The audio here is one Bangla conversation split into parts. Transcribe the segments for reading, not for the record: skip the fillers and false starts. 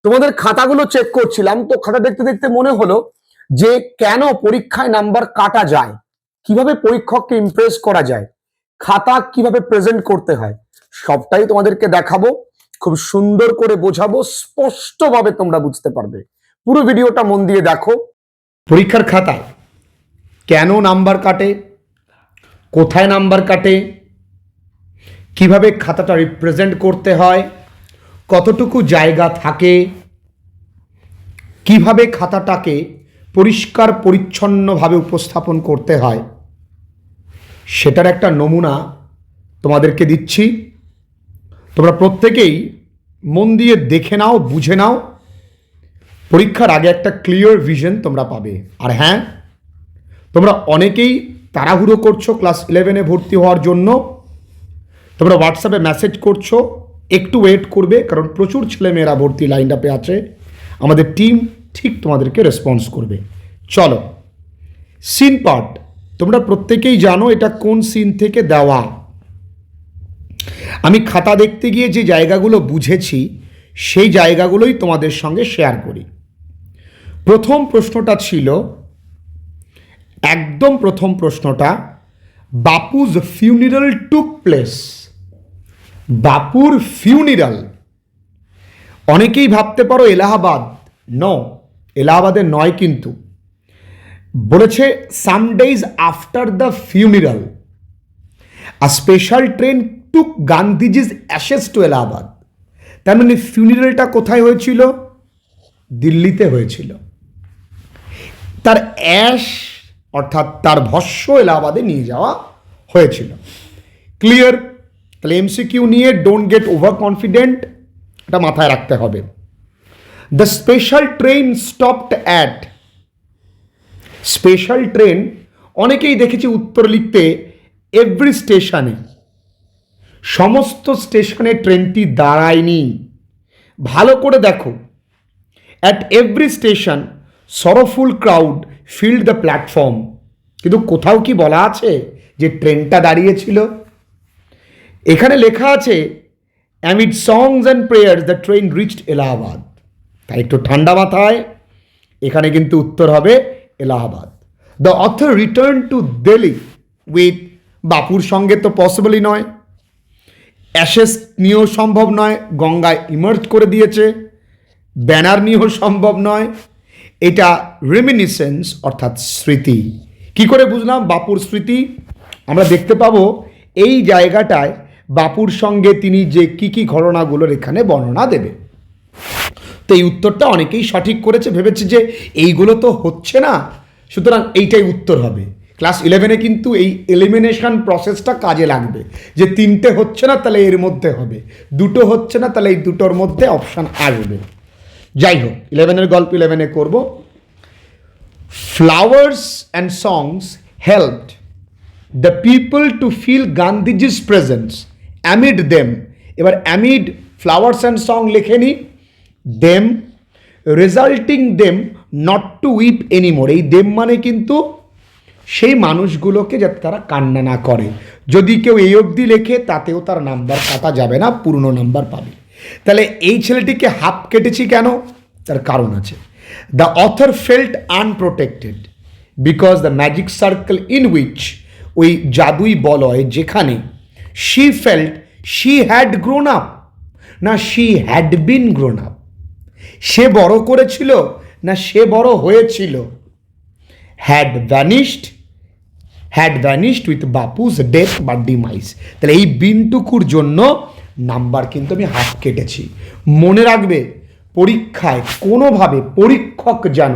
তোমাদের খাতাগুলো চেক করছিলাম, তো খাতা দেখতে দেখতে মনে হলো যে কেন পরীক্ষায় নাম্বার কাটা যায়, কিভাবে পরীক্ষককে ইমপ্রেস করা যায়, খাতা কিভাবে প্রেজেন্ট করতে হয়, সবটাই তোমাদেরকে দেখাবো, খুব সুন্দর করে বোঝাবো, স্পষ্টভাবে তোমরা বুঝতে পারবে। পুরো ভিডিওটা মন দিয়ে দেখো। পরীক্ষার খাতায় কেন নাম্বার কাটে, কোথায় নাম্বার কাটে, কিভাবে খাতাটা রিপ্রেজেন্ট করতে হয়, কতটুকু জায়গা থাকে, কিভাবে খাতাটাকে পরিষ্কার পরিচ্ছন্নভাবে উপস্থাপন করতে হয়, সেটার একটা নমুনা তোমাদেরকে দিচ্ছি। তোমরা প্রত্যেকেই মন দিয়ে দেখে নাও, বুঝে নাও, পরীক্ষার আগে একটা ক্লিয়ার ভিশন তোমরা পাবে। আর হ্যাঁ, তোমরা অনেকেই তাড়াহুড়ো করছো ক্লাস 11-এ ভর্তি হওয়ার জন্য, তোমরা হোয়াটসঅ্যাপে মেসেজ করছো, একটু ওয়েট করবে, কারণ প্রচুর ছেলেমেয়েরা ভর্তি লাইন আপে আছে, আমাদের টিম ঠিক তোমাদেরকে রেসপন্স করবে। চলো, সিন পার্ট তোমরা প্রত্যেকেই জানো এটা কোন সিন থেকে দেওয়া। আমি খাতা দেখতে গিয়ে যে জায়গাগুলো বুঝেছি সেই জায়গাগুলোই তোমাদের সঙ্গে শেয়ার করি। প্রথম প্রশ্নটা ছিল, একদম প্রথম প্রশ্নটা, বাপুজ ফিউনিরাল টুক প্লেস। বাপুর ফিউনিরাল, অনেকেই ভাবতে পারো এলাহাবাদ, নো, এলাহাবাদে নয়, কিন্তু বলেছে some days after the funeral a special train took Gandhiji's ashes to Allahabad. তার মানে ফিউনিরালটা কোথায় হয়েছিল? দিল্লিতে হয়েছিল। তার অ্যাশ অর্থাৎ তার ভস্য এলাহাবাদে নিয়ে যাওয়া হয়েছিল। ক্লিয়ার? তাহলে এমসিকিউ নিয়ে ডোন্ট গেট ওভার কনফিডেন্ট, এটা মাথায় রাখতে হবে। The special train stopped at, special train অনেকেই দেখেছি উত্তর লিখতে এভরি স্টেশনে, সমস্ত স্টেশনে ট্রেনটি দাঁড়ায়নি। ভালো করে দেখো, at every station sorrowful crowd filled the platform, কিন্তু কোথাও কি বলা আছে যে ট্রেনটা দাঁড়িয়েছিল? এখানে লেখা আছে amid songs and prayers the train reached Allahabad. তাই একটু ঠান্ডা মাথায়, এখানে কিন্তু উত্তর হবে Allahabad. The author return to Delhi with, বাপুর সঙ্গে তো পসিবলই নয়, অ্যাশেস নিয়েও সম্ভব নয়, গঙ্গায় ইমার্জ করে দিয়েছে, ব্যানার নিয়েও সম্ভব নয়, এটা রেমিনিসেন্স অর্থাৎ স্মৃতি। কি করে বুঝলাম বাপুর স্মৃতি? আমরা দেখতে পাবো এই জায়গাটায় বাপুর সঙ্গে তিনি যে কি ঘটনাগুলোর এখানে বর্ণনা দেবে। তো এই উত্তরটা অনেকেই সঠিক করেছে, ভেবেছে যে এইগুলো তো হচ্ছে না, সুতরাং এইটাই উত্তর হবে। ক্লাস 11-এ কিন্তু এই এলিমিনেশন প্রসেসটা কাজে লাগবে, যে তিনটে হচ্ছে না তাহলে এর মধ্যে হবে, দুটো হচ্ছে না তাহলে এই দুটোর মধ্যে অপশান আসবে। যাই হোক, 11-এর গল্প 11-এ করব। Flowers and songs helped the people to feel Gandhiji's presence amid them. এবার অ্যামিড ফ্লাওয়ার্স অ্যান্ড সং লেখেনি, them resulting them not to weep anymore. এই দেম মানে কিন্তু সেই মানুষগুলোকে যাতে তারা কান্না না করে। যদি কেউ এই অবধি লেখে তাতেও তার নাম্বার কাটা যাবে না, পূর্ণ নাম্বার পাবে। তাহলে এই ছেলেটিকে হাফ কেটেছি কেন? তার কারণ আছে। The author felt unprotected because the magic circle in which, ওই জাদুই বলয় যেখানে, she felt she had grown up, না she had been grown up, সে বড় করেছিল না সে বড় হয়েছিল। Had vanished with Bapu's death বা ডিমাইস। তাহলে এই বিনটুকুর জন্য নাম্বার কিন্তু আমি হাফ কেটেছি। মনে রাখবে, পরীক্ষায় কোনোভাবে পরীক্ষক যেন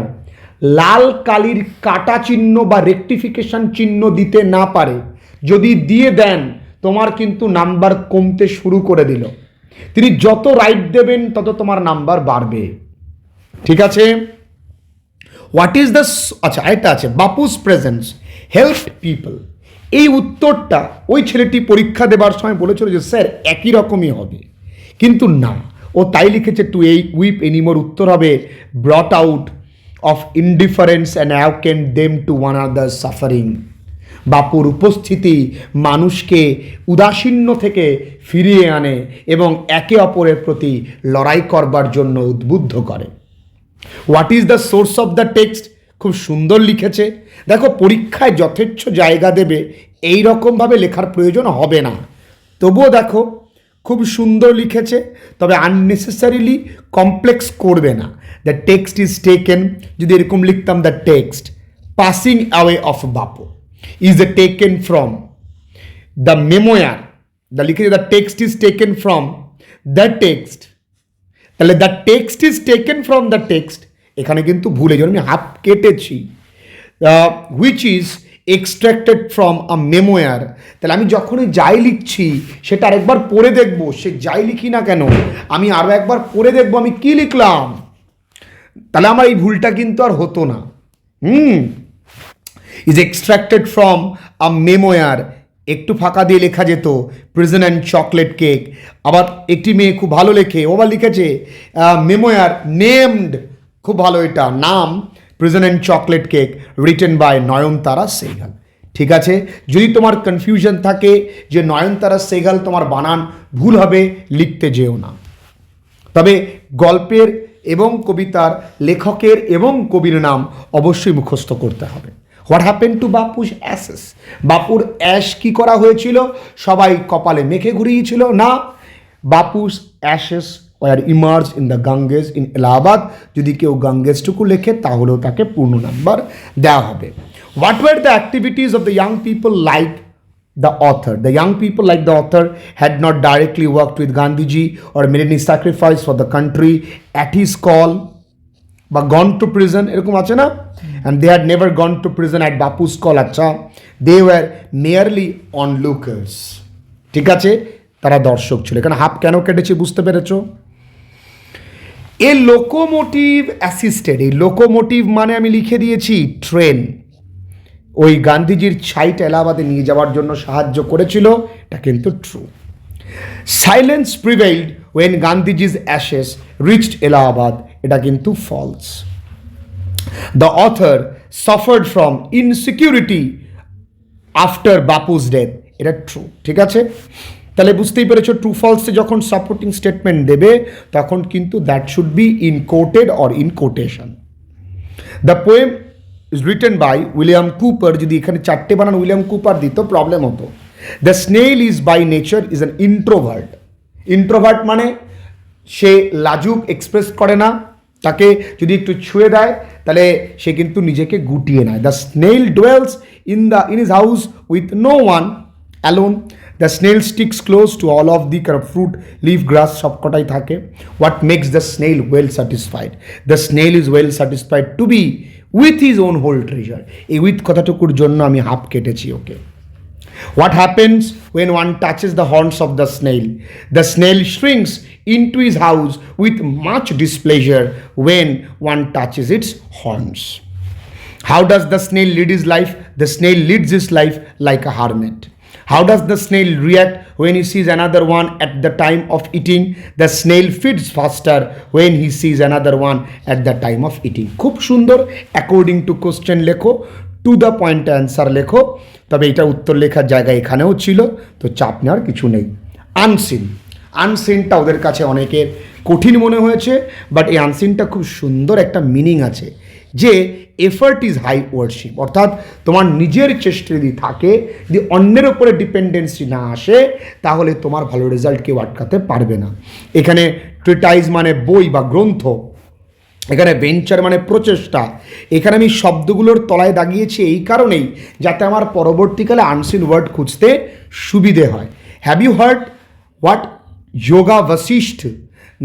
লাল কালির কাটা চিহ্ন বা রেকটিফিকেশন চিহ্ন দিতে না পারে। যদি দিয়ে দেন, তোমার কিন্তু নাম্বার কমতে শুরু করে দিল। তিনি যত রাইট দেবেন তত তোমার নাম্বার বাড়বে। ঠিক আছে? হোয়াট ইজ দ্য, আচ্ছা এটা আছে, বাপুস প্রেজেন্স হেল্পড পিপল। এই উত্তরটা ওই ছেলেটি পরীক্ষা দেবার সময় বলেছিল যে স্যার একই রকমই হবে, কিন্তু না, ও তাই লিখেছে টু এই উইপ এনিমোর। উত্তর হবে brought out of indifference and awakened them to one another suffering. বাপুর উপস্থিতি মানুষকে উদাসীন্য থেকে ফিরিয়ে আনে এবং একে অপরের প্রতি লড়াই করবার জন্য উদ্বুদ্ধ করে। What is the source of the text? খুব সুন্দর লিখেছে। দেখো, পরীক্ষায় যথেচ্ছ জায়গা দেবে এই রকমভাবে লেখার প্রয়োজন হবে না, তবুও দেখো খুব সুন্দর লিখেছে, তবে আননেসেসারিলি কমপ্লেক্স করবে না। দ্য টেক্সট ইজ টেকেন, যদি এরকম লিখতাম the text passing away of Bapu is taken from the memoir, the লিখেছে the text is taken from the text, তাহলে the text is taken from the text, এখানে কিন্তু ভুলে যান, আমি হাফ কেটেছি, which is extracted from a memoir. তাহলে আমি যখনই যাই লিখছি সেটা আরেকবার পড়ে দেখব, সে যাই লিখি না কেন আমি আরও একবার পড়ে দেখব আমি কি লিখলাম, তাহলে আমার এই ভুলটা কিন্তু আর হতো না। ইজ এক্সট্রাক্টেড ফ্রম আ মেমোয়ার, একটু ফাঁকা দিয়ে লেখা যেত প্রিজন অ্যান্ড চকলেট কেক। আবার একটি মেয়ে খুব ভালো লেখে, ও আবার লিখেছে মেমোয়ার নেমড, খুব ভালো এটা নাম, prison and chocolate cake written by Nayantara Sahgal. ঠিক আছে, যদি তোমার কনফিউশন থাকে যে নয়নতারা সেহগাল তোমার বানান ভুল হবে, লিখতে যেও না। তবে গল্পের এবং কবিতার লেখকের এবং কবির নাম অবশ্যই মুখস্থ করতে হবে। What happen to Bapu's Ashes? বাপুর অ্যাশ কি করা হয়েছিল? সবাই কপালে মেখে ঘুরিয়েছিল না, Bapu's ashes were emerge in the Ganges in Allahabad. যদি কেউ গাঙ্গেসটুকু লেখে তাহলেও তাকে পূর্ণ নাম্বার দেওয়া হবে। What were the activities of the young people like the author? The young people like the author had not directly worked with Gandhiji or made any sacrifice for the country at his call, বা gone to prison, এরকম আছে না, and they had never gone to prison at Bapu's call. আচ্ছা, they were merely onlookers. ঠিক আছে, তারা দর্শক ছিল। এখানে হাফ কেন কেটেছে বুঝতে পেরেছো? এ লোকোমোটিভ অ্যাসিস্টেড, এই লোকোমোটিভ মানে আমি লিখে দিয়েছি ট্রেন, ওই গান্ধীজির ছাইটা এলাহাবাদে নিয়ে যাওয়ার জন্য সাহায্য করেছিল, এটা কিন্তু true. Silence prevailed when Gandhiji's ashes reached Allahabad, এটা কিন্তু false. The author suffered from insecurity after Bapu's death, এটা ট্রু। ঠিক আছে, তাহলে বুঝতেই পেরেছো ট্রু ফলসে যখন সাপোর্টিং স্টেটমেন্ট দেবে তখন কিন্তু that should be in quoted or in quotation. The poem is written by William Cooper, যদি এখানে চারটে বানান উইলিয়াম কুপার দিত প্রবলেম হতো। The snail is by nature is an introvert. Introvert মানে সে লাজুক, এক্সপ্রেস করে না, তাকে যদি একটু ছুঁয়ে দেয় তাহলে সে কিন্তু নিজেকে গুটিয়ে নেয়। The snail dwells in his house with no one alone. The snail sticks close to all of the fruit leave grass, সবকটাই থাকে। What makes the snail well satisfied? The snail is well satisfied to be with his own whole treasure. এই উইথ কথাটুকুর জন্য আমি হাফ কেটেছি ওকে। What happens when one touches the horns of the snail? The snail shrinks into his house with much displeasure when one touches its horns. How does the snail lead his life? The snail leads his life like a hermit. How does the snail react when he sees another one at the time of eating? The snail feeds faster when he sees another one at the time of eating. খুব সুন্দর, অ্যাকর্ডিং টু কোশ্চেন লেখো, টু দ্য পয়েন্ট অ্যান্সার লেখো। তবে এটা উত্তর লেখার জায়গা এখানেও ছিল, তো চাপ নেওয়ার কিছু নেই। আনসিন, আনসিনটা ওদের কাছে অনেকের কঠিন মনে হয়েছে, বাট এই আনসিনটা খুব সুন্দর একটা মিনিং আছে, যে এফার্ট ইজ হাই ওয়ার্শিপ, অর্থাৎ তোমার নিজের চেষ্টা যদি থাকে, যদি অন্যের ওপরে ডিপেন্ডেন্সি না আসে, তাহলে তোমার ভালো রেজাল্ট কেউ আটকাতে পারবে না। এখানে ট্রিটাইজ মানে বই বা গ্রন্থ, এখানে ভেঞ্চার মানে প্রচেষ্টা। এখানে আমি শব্দগুলোর তলায় দাগিয়েছি এই কারণেই যাতে আমার পরবর্তীকালে আনসিন ওয়ার্ড খুঁজতে সুবিধে হয়। Have you heard what Yoga Vasishtha,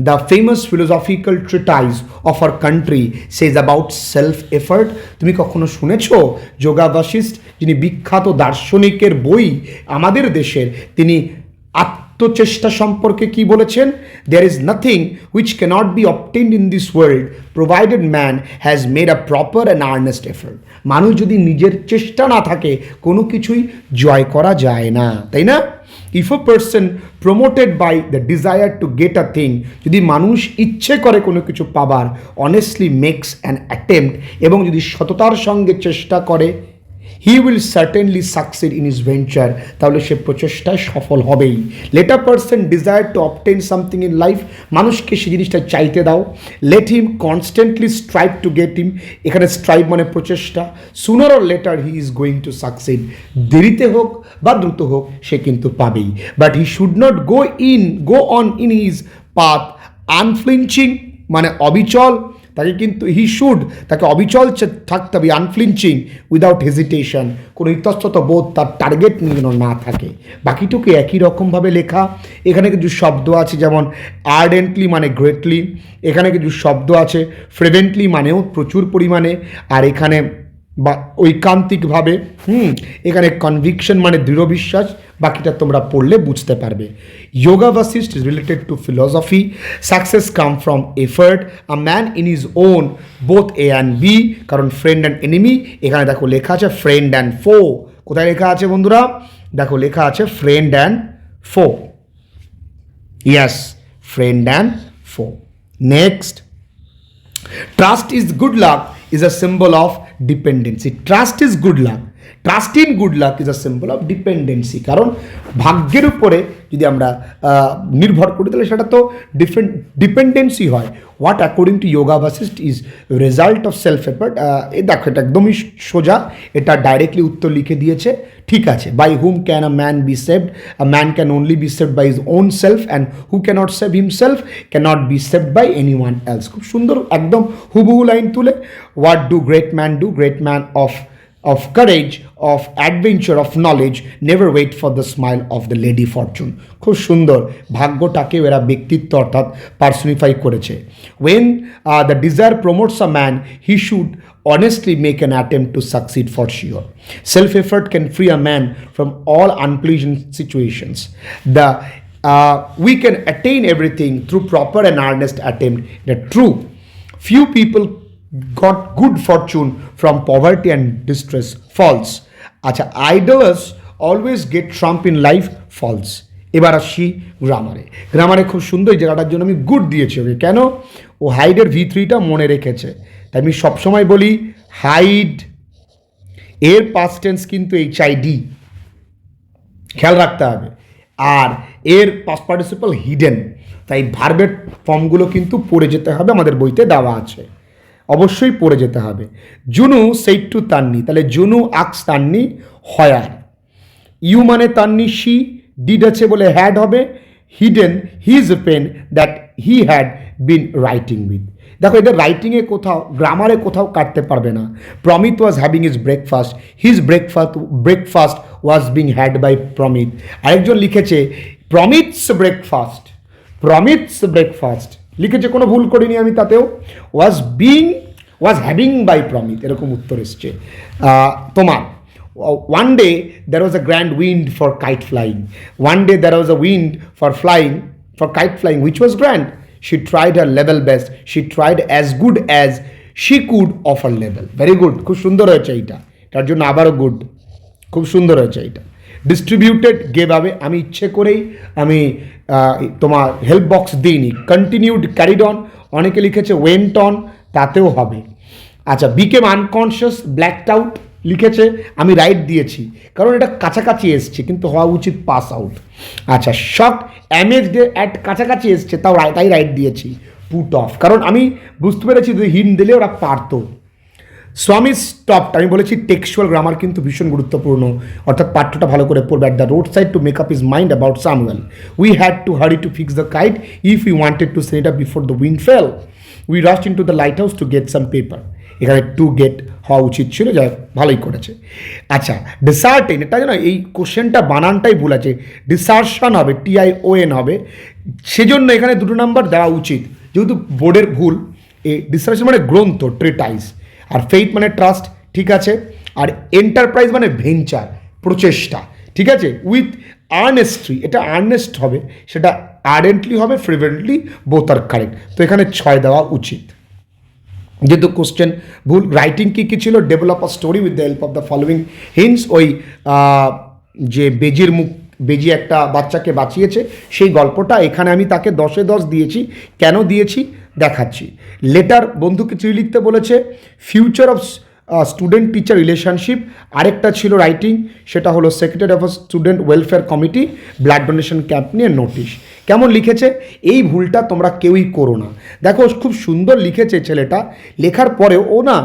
the famous philosophical treatise of our country, says about self effort? তুমি কখনো শুনেছো যোগা বশিষ্ঠ, যিনি বিখ্যাত দার্শনিকের বই আমাদের দেশের, তিনি আত্মচেষ্টা সম্পর্কে কি বলেছেন? there is nothing which cannot be obtained in this world provided man has made a proper and earnest effort. মানুষ যদি নিজের চেষ্টা না থাকে কোনো কিছুই জয় করা যায় না, তাই না? If a person promoted by the desire to get a thing, যদি মানুষ ইচ্ছে করে কোনো কিছু পাবার, honestly makes an attempt, এবং যদি সততার সঙ্গে চেষ্টা করে, he will certainly succeed in his venture, তাহলে সে প্রচেষ্টায় সফল হবেই। Let a person desire to obtain something in life, মানুষকে সেই জিনিসটা চাইতে দাও। Let him constantly strive to get him, এখানে স্ট্রাইভ মানে প্রচেষ্টা। Sooner or later he is going to succeed, দেরিতে হোক বা দ্রুত হোক সে কিন্তু পাবেই। But he should not go on in his path unflinching, মানে অবিচল, তাকে কিন্তু তাকে অবিচল থাকতে হবে, আনফ্লিঞ্চিং উইদাউট হেজিটেশন, কোনো ইতস্তত বোধ তার টার্গেট নিয়ে যেন না থাকে। বাকিটুকু একই রকমভাবে লেখা। এখানে কিছু শব্দ আছে যেমন আর্ডেন্টলি মানে গ্রেটলি, এখানে কিছু শব্দ আছে ফ্রেভেন্টলি মানেও প্রচুর পরিমাণে, আর এখানে বা ঐকান্তিকভাবে, এখানে কনভিকশন মানে দৃঢ় বিশ্বাস। বাকিটা তোমরা পড়লে বুঝতে পারবে। Yoga Vashisht is related to philosophy, success come from effort, a man in is own both A and B, কারণ ফ্রেন্ড অ্যান্ড এনিমি, এখানে দেখো লেখা আছে ফ্রেন্ড অ্যান্ড ফো। কোথায় লেখা আছে বন্ধুরা? দেখো লেখা আছে ফ্রেন্ড অ্যান্ড ফো, ইয়েস, ফ্রেন্ড অ্যান্ড ফো। Next, trust is good luck is a symbol of dependency. Trust is good luck. Trust in good luck is a symbol of dependency. কারণ ভাগ্যের উপরে যদি আমরা নির্ভর করি তাহলে সেটা তো ডিপেন্ডেন্সি হয়। What according to Yoga Vashisht is result of self effort. এ দেখো এটা একদমই সোজা, এটা ডাইরেক্টলি উত্তর লিখে দিয়েছে। ঠিক আছে, by whom can a man be saved? A man can only be saved by his own self, and who cannot save himself cannot be saved by any one else. খুব সুন্দর একদম হুবহু লাইন তুলে। What do great man do? Great man of courage, of adventure, of knowledge, never wait for the smile of the lady fortune. খুব সুন্দর, ভাগ্যটাকে এরা ব্যক্তিত্ব অর্থাৎ পার্সনিফাই করেছে। when the desire promotes a man, he should honestly make an attempt to succeed for sure. Self effort can free a man from all unpleasant situations. We can attain everything through proper and earnest attempt. That true, few people got good fortune from poverty and distress. False. আচ্ছা, idlers always get trump in life. False. এবার আসি গ্রামারে খুব সুন্দর, এই জায়গাটার জন্য আমি গুড দিয়েছি ওকে। কেন? ও হাইডের V3টা মনে রেখেছে, তাই আমি সবসময় বলি হাইড এর পাস্ট টেন্স কিন্তু HID, খেয়াল রাখতে হবে। আর এর পাস্ট পার্টিসিপল হিডেন, তাই ভার্বের ফর্মগুলো কিন্তু পড়ে যেতে হবে, আমাদের বইতে দেওয়া আছে, অবশ্যই পড়ে যেতে হবে। জুনু সেইড টু তান্নি, তাহলে জুনু আক্স তান্নি হয়ার। ইউ মানে তান্নি শি, ডিড আছে বলে হ্যাড হবে। Hidden his pen that he had been writing with. দেখো এদের রাইটিংয়ে কোথাও গ্রামারে কোথাও কাটতে পারবে না। Pramit was having his breakfast, his breakfast was being had by Pramit. আরেকজন লিখেছে প্রমিতস ব্রেকফাস্ট লিখেছে, কোনো ভুল করিনি আমি তাতেও। ওয়াজ হ্যাভিং বাই প্রমিত, এরকম উত্তর এসছে তোমার। One day there was a grand wind for kite flying. One day there was a wind for kite flying, which was grand. She tried her level best. She tried as good as she could of her level. Very good. খুব সুন্দর হয়েছে এইটা, তার জন্য আবারও গুড, খুব সুন্দর হয়েছে এইটা। ডিস্ট্রিবিউটেড গেভ আবে, আমি ইচ্ছে করেই আমি তোমার হেল্প বক্স দিইনি। কন্টিনিউড, ক্যারিড অন, অনেকে লিখেছে ওয়েন্ট অন, তাতেও হবে। আচ্ছা, বিকেম আনকনশিয়াস, ব্ল্যাকড আউট লিখেছে, আমি রাইট দিয়েছি কারণ এটা কাছাকাছি এসছে, কিন্তু হওয়া উচিত পাস আউট। আচ্ছা, শক অ্যামেজড অ্যাট কাছাকাছি এসছে, তাই রাইট দিয়েছি। পুট অফ, কারণ আমি বুঝতে পেরেছি যে হিন্ট দিলে ওরা পারতো। স্বামী স্টপড, আমি বলেছি টেক্সচুয়াল গ্রামার কিন্তু ভীষণ গুরুত্বপূর্ণ, অর্থাৎ পাঠ্যটা ভালো করে পড়বে। At the road side to make up is mind about Samwell, we had to hurry to fix the kite if you wanted to set up before the wind fell, we rushed into the lighthouse to get some paper. এখানে টু গেট হওয়া উচিত ছিল, যাই ভালোই করেছে। আচ্ছা, ডিসার্টেন, এটা জানো এই কোশ্চেনটা বানানটাই ভুল আছে, ডিসার্শন হবে, TION হবে, সেজন্য এখানে 2 নাম্বার দেওয়া উচিত, যেহেতু বোর্ডের ভুল। এই ডিসার্শন মানে গ্রন্থ, ট্রিটাইজ, আর ফেইথ মানে ট্রাস্ট, ঠিক আছে। আর এন্টারপ্রাইজ মানে ভেঞ্চার, প্রচেষ্টা, ঠিক আছে। উইথ আর্নেস্ট্রি, এটা আর্নেস্ট হবে, সেটা আর্ডেন্টলি হবে, ফ্রিভেন্টলি, বোথ আর কারেক্ট। তো এখানে 6 দেওয়া উচিত, যেহেতু কোশ্চেন ভুল। রাইটিং কী ছিল? Develop a story with the help of the following hints. ওই যে বেজি একটা বাচ্চাকে বাঁচিয়েছে, সেই গল্পটা এখানে আমি তাকে 10-এ 10 দিয়েছি। কেন দিয়েছি দেখাচ্ছি। লেটার, বন্ধুকে চিঠি লিখতে বলেছে। Future of student teacher relationship, আরেকটা ছিল রাইটিং, সেটা হলো secretary of student welfare committee blood donation camp নিয়ে নোটিশ। কেমন লিখেছে? এই ভুলটা তোমরা কেউই করো না। দেখো খুব সুন্দর লিখেছে ছেলেটা, লেখার পরেও ও না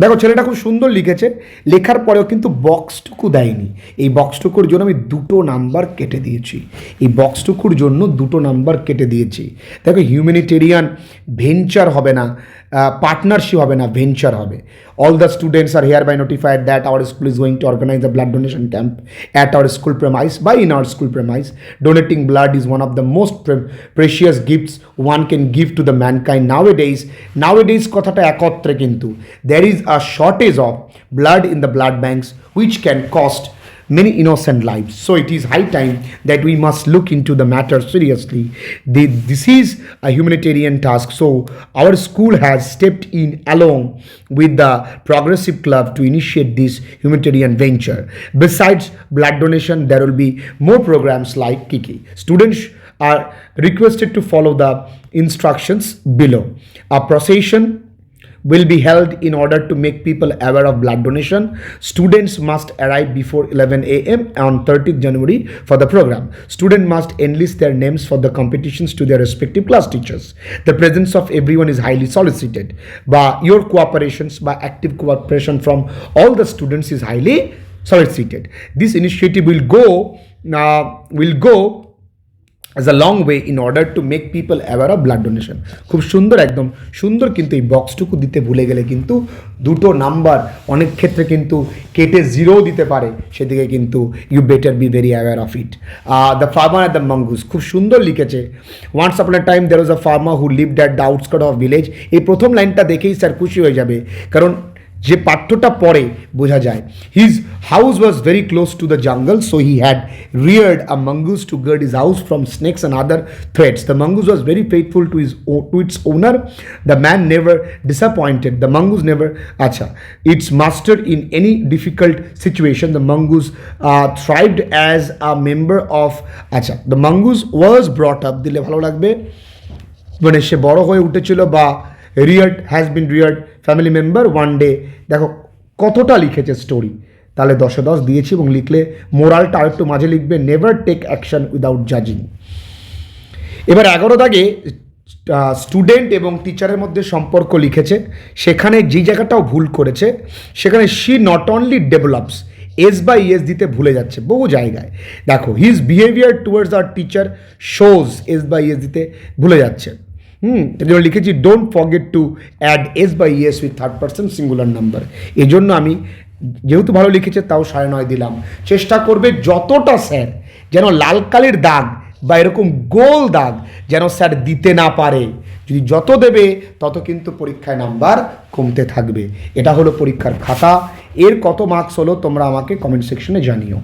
দেখো ছেলেটা খুব সুন্দর লিখেছে, লেখার পরেও কিন্তু বক্সটুকু দেয়নি। এই বক্সটুকুর জন্য আমি 2 নাম্বার কেটে দিয়েছি, এই বক্সটুকুর জন্য 2 নাম্বার কেটে দিয়েছি। দেখো হিউম্যানিটেরিয়ান ভেঞ্চার হবে না, পার্টনারশিপ হবে না, ভেঞ্চার হবে। All the students are hereby notified that our school is going to organise the blood donation camp at our school premise by in our school premise. Donating blood is one of the most precious gifts one can give to the mankind nowadays কথাটা একত্রে, কিন্তু there is a shortage of blood in the blood banks which can cost many innocent lives. So it is high time that we must look into the matter seriously. This is a humanitarian task, so our school has stepped in along with the Progressive Club to initiate this humanitarian venture. Besides blood donation, there will be more programs like Kiki. Students are requested to follow the instructions below. A procession will be held in order to make people aware of blood donation. Students must arrive before 11 a.m. on 30th January for the program. Students must enlist their names for the competitions to their respective class teachers. The presence of everyone is highly solicited. By your cooperations, by active cooperation from all the students is highly solicited. This initiative will go as a long way in order to make people aware of blood donation. খুব সুন্দর, একদম সুন্দর, কিন্তু এই বক্সটুকু দিতে ভুলে গেলে কিন্তু 2 নাম্বার অনেক ক্ষেত্রে কিন্তু কেটে 0 দিতে পারে, সেদিকে কিন্তু you better be very aware of it. The farmer at the mongoose খুব সুন্দর লিখেছে। Once upon a time there was a farmer who lived at the outskirt of village. এই প্রথম লাইনটা দেখেই স্যার খুশি হয়ে যাবে, কারণ যে পাঠ্যটা পরে বোঝা যায়। His house was very close to the jungle, so he had reared a mongoose to guard his house from snakes and other threats. The mongoose was very faithful to its owner. The man never disappointed. The mongoose never its master in any difficult situation. The mongoose thrived as a member of the mongoose was brought up, দিলে ভালো লাগবে, মানে সে বড় হয়ে উঠেছিল, বা রিয়ার্ড has been রিয়ার্ড family member one day. দেখো কতটা লিখেছে স্টোরি, তাহলে 10-এ 10 দিয়েছি। এবং লিখলে মোরালটা আরেকটু মাঝে লিখবে, নেভার টেক অ্যাকশন উইদাউট জাজিং। এবার 11 দাগে স্টুডেন্ট এবং টিচারের মধ্যে সম্পর্ক লিখেছে, সেখানে যে জায়গাটাও ভুল করেছে, সেখানে she not only develops, S/S দিতে ভুলে যাচ্ছে বহু জায়গায়। দেখো his behaviour towards our teacher shows, S/S দিতে ভুলে যাচ্ছে। এজন্য লিখেছি don't forget to add S/S with third person singular number. এই জন্য আমি যেহেতু ভালো লিখেছে তাও 9.5 দিলাম। চেষ্টা করবে যতটা স্যার যেন লাল কালির দাগ বা এরকম গোল দাগ যেন স্যার দিতে না পারে। যদি যত দেবে তত কিন্তু পরীক্ষায় নাম্বার কমতে থাকবে। এটা হলো পরীক্ষার খাতা। এর কত মার্কস হলো তোমরা আমাকে কমেন্ট সেকশনে জানিও।